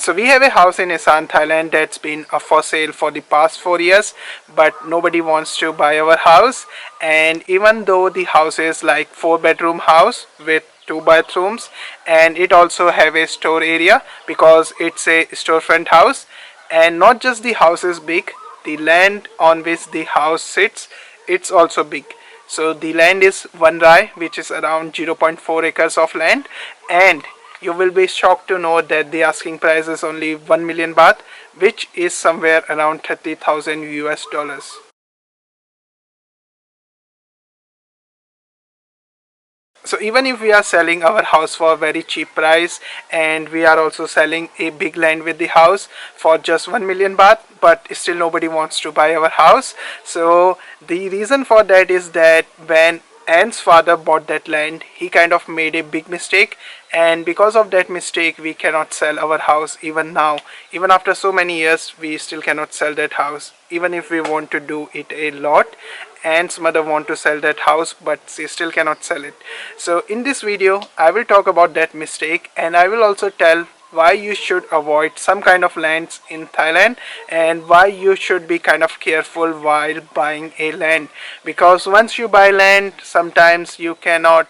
So we have a house in Issan, Thailand that's been for sale for the past 4 years, but nobody wants to buy our house. And even though the house is like 4 bedroom house with 2 bathrooms, and it also have a store area because it's a storefront house. And not just the house is big, the land on which the house sits, it's also big. So the land is 1 rai, which is around 0.4 acres of land, and you will be shocked to know that the asking price is only 1 million baht, which is somewhere around 30,000 US dollars. So even if we are selling our house for a very cheap price, and we are also selling a big land with the house for just 1 million baht, but still nobody wants to buy our house. So the reason for that is that when Anne's father bought that land, he kind of made a big mistake, and because of that mistake we cannot sell our house. Even now, even after so many years, we still cannot sell that house, even if we want to do it a lot. Anne's mother want to sell that house, but she still cannot sell it. So in this video I will talk about that mistake, and I will also tell why you should avoid some kind of lands in Thailand, and why you should be kind of careful while buying a land, because once you buy land, sometimes you cannot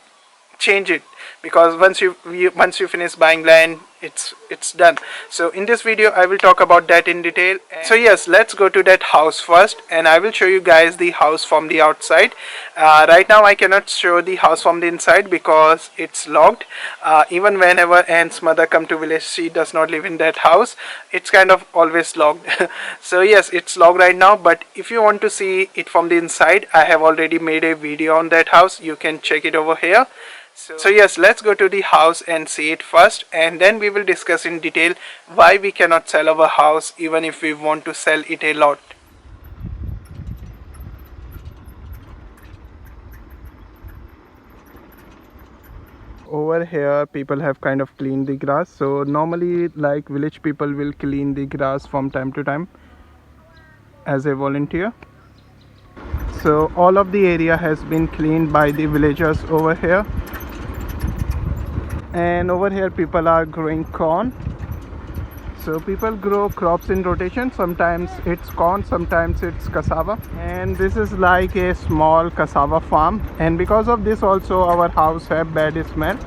change it, because once you finish buying land, it's done. So in this video I will talk about that in detail. So yes, let's go to that house first, and I will show you guys the house from the outside. Right now I cannot show the house from the inside because it's locked. Even whenever Anne's mother come to village, she does not live in that house. It's kind of always locked. So yes, it's locked right now, but if you want to see it from the inside, I have already made a video on that house. You can check it over here. So yes, let's go to the house and see it first, and then we will discuss in detail why we cannot sell our house even if we want to sell it a lot. Over here people have kind of cleaned the grass. So normally, like, village people will clean the grass from time to time as a volunteer. So all of the area has been cleaned by the villagers over here. And over here people are growing corn. So people grow crops in rotation. Sometimes it's corn, sometimes it's cassava, and this is like a small cassava farm. And because of this also our house have bad smell,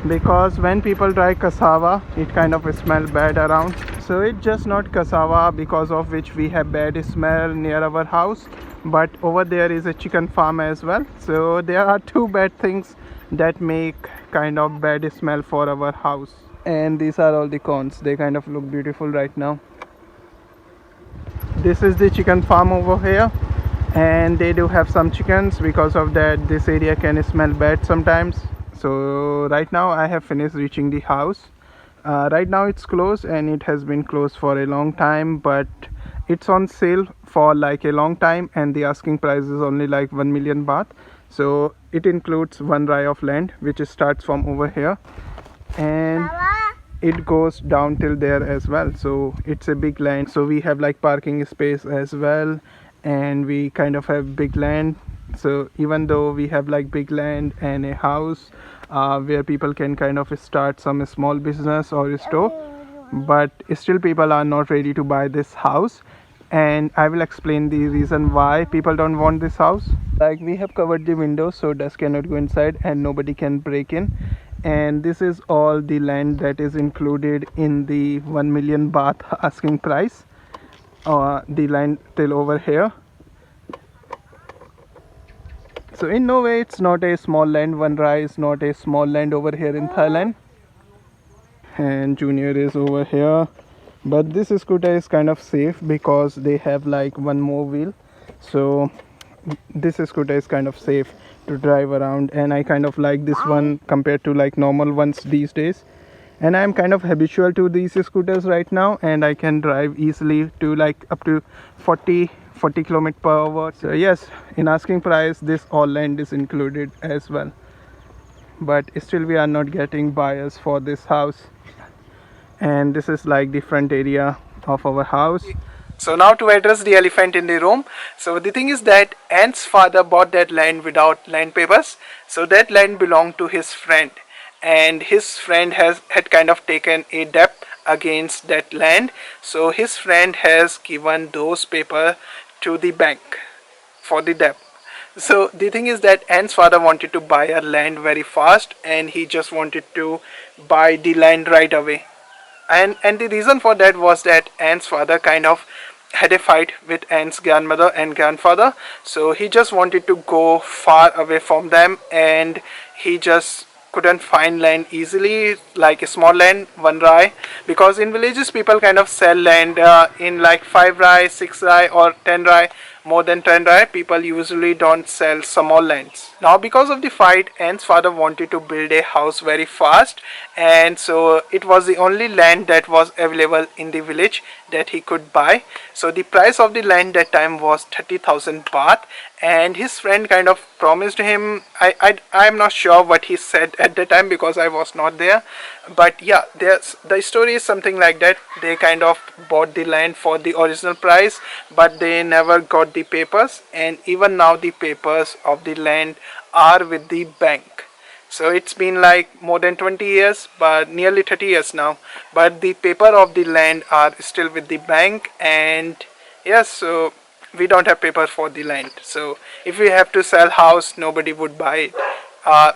because when people dry cassava, it kind of smell bad around. So it's just not cassava because of which we have bad smell near our house, but over there is a chicken farm as well. So there are two bad things that make kind of bad smell for our house. And these are all the corns. They kind of look beautiful right now. This is the chicken farm over here, and they do have some chickens. Because of that, this area can smell bad sometimes. So right now I have finished reaching the house. Right now it's closed, and it has been closed for a long time, but it's on sale for like a long time, and the asking price is only like 1 million baht. So it includes 1 rai of land, which starts from over here, and it goes down till there as well. So it's a big land. So we have like parking space as well, and we kind of have big land. So even though we have like big land and a house where people can kind of start some small business or a store, but still people are not ready to buy this house. And I will explain the reason why people don't want this house. Like, we have covered the windows so dust cannot go inside and nobody can break in. And this is all the land that is included in the 1 million baht asking price. The land till over here. So in no way it's not a small land. 1 rai is not a small land over here in Thailand. And Junior is over here. But this scooter is kind of safe because they have like one more wheel. So this scooter is kind of safe to drive around, and I kind of like this one compared to like normal ones these days. And I'm kind of habitual to these scooters right now, and I can drive easily to like up to 40 km per hour. So yes, in asking price this all land is included as well, but still we are not getting buyers for this house. And this is like the front area of our house. So now to address the elephant in the room. So the thing is that Ant's father bought that land without land papers. So that land belonged to his friend, and his friend had kind of taken a debt against that land. So his friend has given those paper to the bank for the debt. So the thing is that Anne's father wanted to buy a land very fast, and he just wanted to buy the land right away. And the reason for that was that Anne's father kind of had a fight with Anne's grandmother and grandfather. So he just wanted to go far away from them, and he just couldn't find land easily, like a small land, 1 rai, because in villages people kind of sell land in like 5 rai, 6 rai, or 10 rai. More than 10 rai, people usually don't sell small lands. Now because of the fight, Anne's father wanted to build a house very fast, and so it was the only land that was available in the village that he could buy. So the price of the land that time was 30,000 baht, and his friend kind of promised him, I'm not sure what he said at the time because I was not there, but yeah, the story is something like that. They kind of bought the land for the original price, but they never got the papers, and even now the papers of the land are with the bank. So it's been like more than 20 years, but nearly 30 years now, but the paper of the land are still with the bank. And yes, so we don't have paper for the land, so if we have to sell house, nobody would buy it.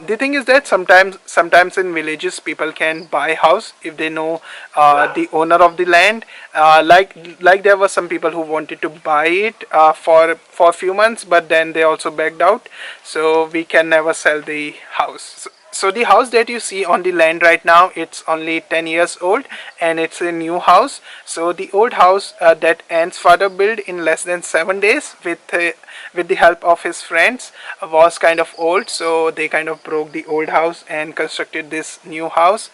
The thing is that sometimes in villages people can buy house if they know the owner of the land. Like there were some people who wanted to buy it for a few months, but then they also backed out, so we can never sell the house. So the house that you see on the land right now, it's only 10 years old, and it's a new house. So the old house that Anne's father built in less than 7 days with the help of his friends was kind of old, so they kind of broke the old house and constructed this new house,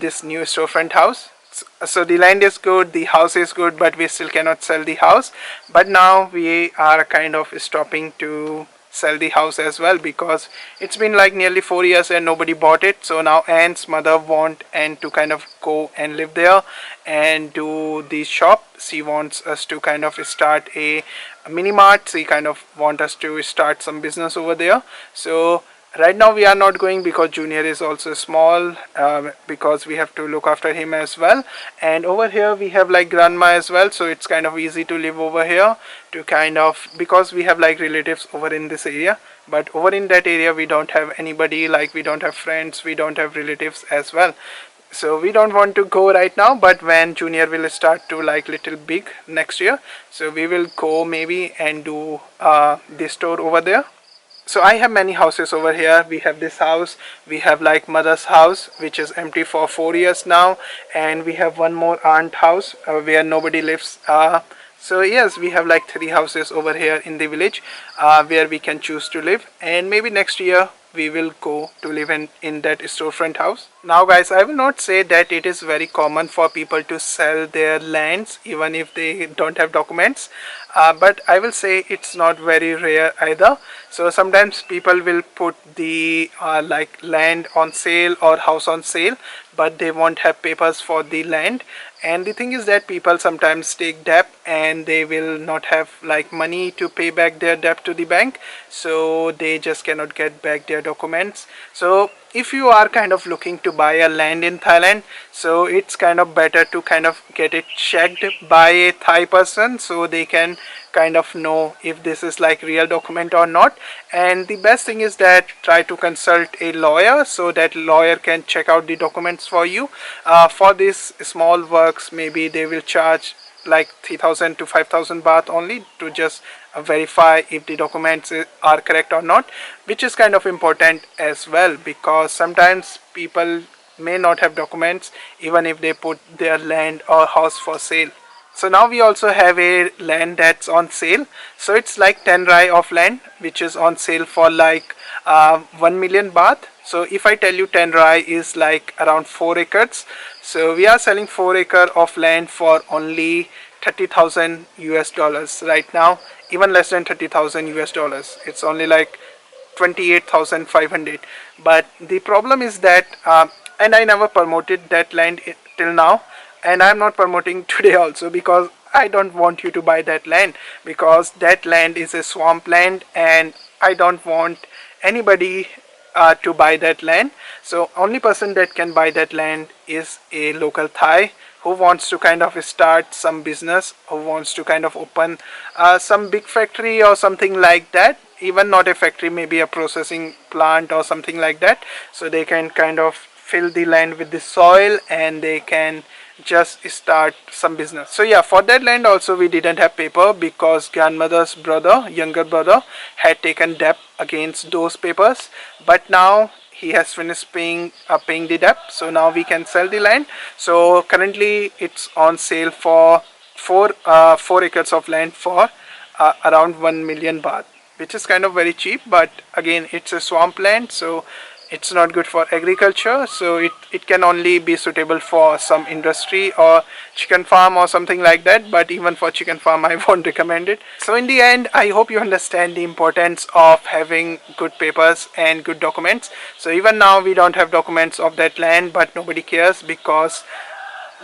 this new storefront house. So the land is good, the house is good, but we still cannot sell the house. But now we are kind of stopping to sell the house as well, because it's been like nearly 4 years and nobody bought it. So now Anne's mother want Anne to kind of go and live there and do the shop. She wants us to kind of start a mini mart. She kind of want us to start some business over there. So right now we are not going because Junior is also small, because we have to look after him as well. And over here we have like grandma as well, so it's kind of easy to live over here, to kind of, because we have like relatives over in this area, but over in that area we don't have anybody, like we don't have friends, we don't have relatives as well. So we don't want to go right now, but when Junior will start to like little big next year, so we will go maybe and do the store over there. So I have many houses over here. We have this house, we have like mother's house which is empty for 4 years now, and we have one more aunt house where nobody lives. So yes, we have like 3 houses over here in the village where we can choose to live, and maybe next year we will go to live in that storefront house. Now guys, I will not say that it is very common for people to sell their lands even if they don't have documents, but I will say it's not very rare either. So sometimes people will put the like land on sale or house on sale, but they won't have papers for the land. And the thing is that people sometimes take debt and they will not have like money to pay back their debt to the bank, so they just cannot get back their documents. So if you are kind of looking to buy a land in Thailand, so it's kind of better to kind of get it checked by a Thai person, so they can kind of know if this is like real document or not. And the best thing is that try to consult a lawyer, so that lawyer can check out the documents for you. For these small works, maybe they will charge like 3,000 to 5,000 baht only to just verify if the documents are correct or not, which is kind of important as well, because sometimes people may not have documents even if they put their land or house for sale. So now we also have a land that's on sale. So it's like 10 rai of land which is on sale for like 1 million baht. So if I tell you 10 rai is like around 4 acres, so we are selling 4 acre of land for only 30,000 US dollars right now, even less than 30,000 US dollars. It's only like 28,500. But the problem is that, and I never promoted that land till now, and I'm not promoting today also, because I don't want you to buy that land, because that land is a swamp land and I don't want anybody to buy that land. So only person that can buy that land is a local Thai who wants to kind of start some business, who wants to kind of open some big factory or something like that, even not a factory, maybe a processing plant or something like that. So they can kind of fill the land with the soil and they can just start some business. So yeah, for that land also we didn't have paper because grandmother's brother, younger brother, had taken debt against those papers, but now he has finished paying the debt, so now we can sell the land. So currently it's on sale for 4 acres of land for around 1 million baht, which is kind of very cheap, but again it's a swampland, so it's not good for agriculture, so it can only be suitable for some industry or chicken farm or something like that, but even for chicken farm I won't recommend it. So in the end, I hope you understand the importance of having good papers and good documents. So even now we don't have documents of that land, but nobody cares because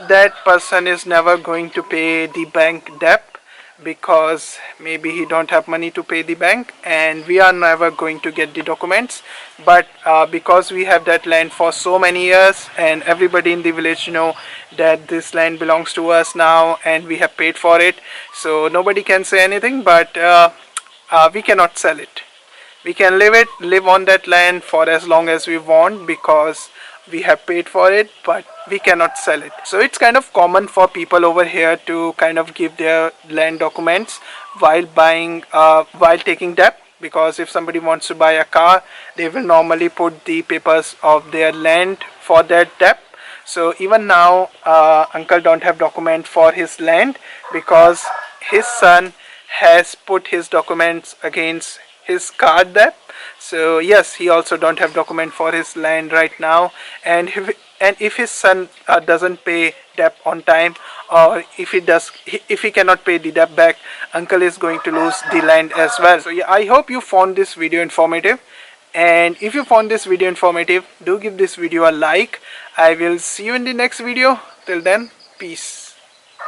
that person is never going to pay the bank debt, because maybe he don't have money to pay the bank, and we are never going to get the documents. But because we have that land for so many years and everybody in the village know that this land belongs to us now and we have paid for it, so nobody can say anything. But we cannot sell it. We can live on that land for as long as we want because we have paid for it, but we cannot sell it. So it's kind of common for people over here to kind of give their land documents while taking debt, because if somebody wants to buy a car, they will normally put the papers of their land for that debt. So even now uncle don't have document for his land because his son has put his documents against his car debt. So yes, he also don't have document for his land right now, and if his son doesn't pay debt on time, or if he cannot pay the debt back, uncle is going to lose the land as well. So yeah, I hope you found this video informative, and if you found this video informative, do give this video a like. I will see you in the next video. Till then, peace.